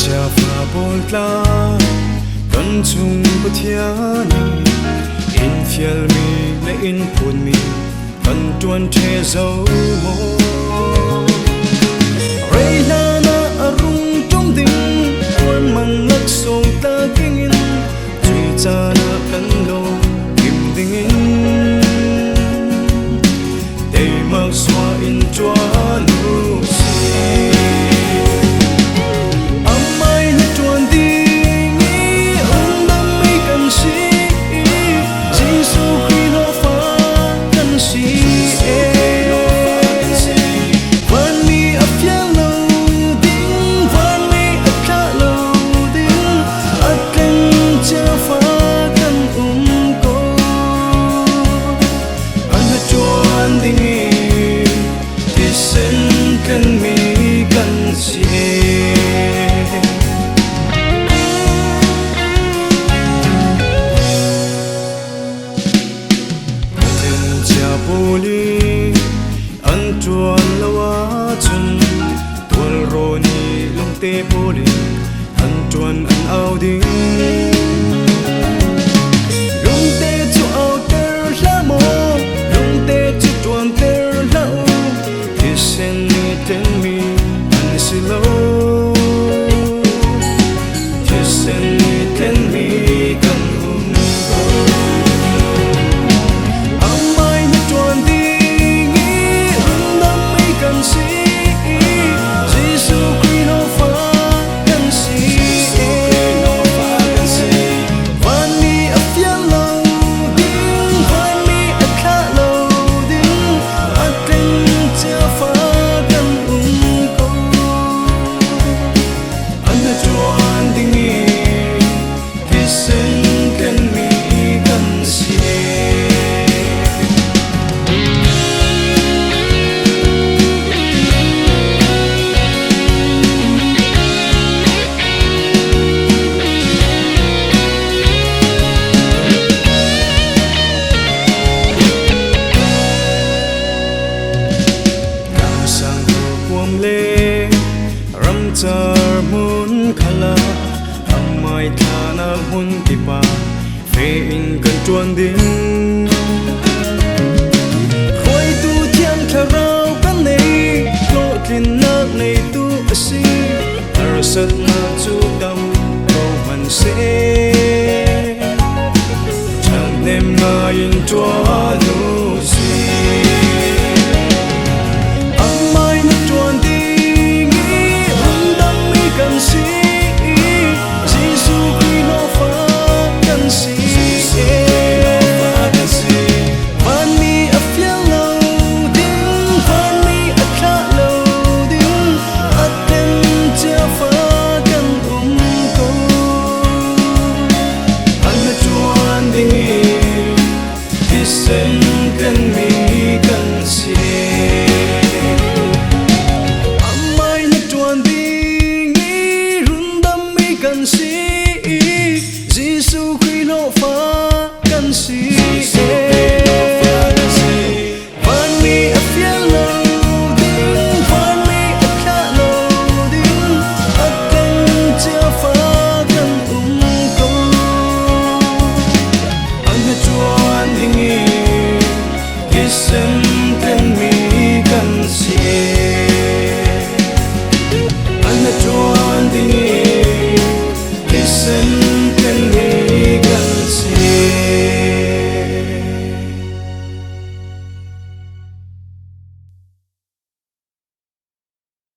cha pha bol tla kan chung pathiani in fial mi le in phun mi kan tuan the zo mo reina na arung trong ding quan man lak song ta king in chui cha na kan lo kim ding in dei mak swa in chua lu an chuan lawa chun tual ro ni lung te poli an chuan an au ding lung te chu au ter la mo lung te chu tuan ter la u kisen ni ten mi an si lo kisen ni ten mi kan char mun khala amai thana mun tipa fe in kan chuan ding khoi tu thiam tharau kan nei lo thin na nei tu asi arsat na chu dam ro man se chang nem na in chua nu si amai na chuan kan si Jesus Christ fa kan si van mi a fiel lo ding van mi a kha lo ding at ten cha fa kan ko an na chuan ding kisen kan mi kan si amai na chuan kan si Jesus Christ lo fa kan si van mi a fiel lo ding van mi a kha lo ding at kan cha fa kan ko an na chuan ding kisen kan mi kan si an na chuan ding listen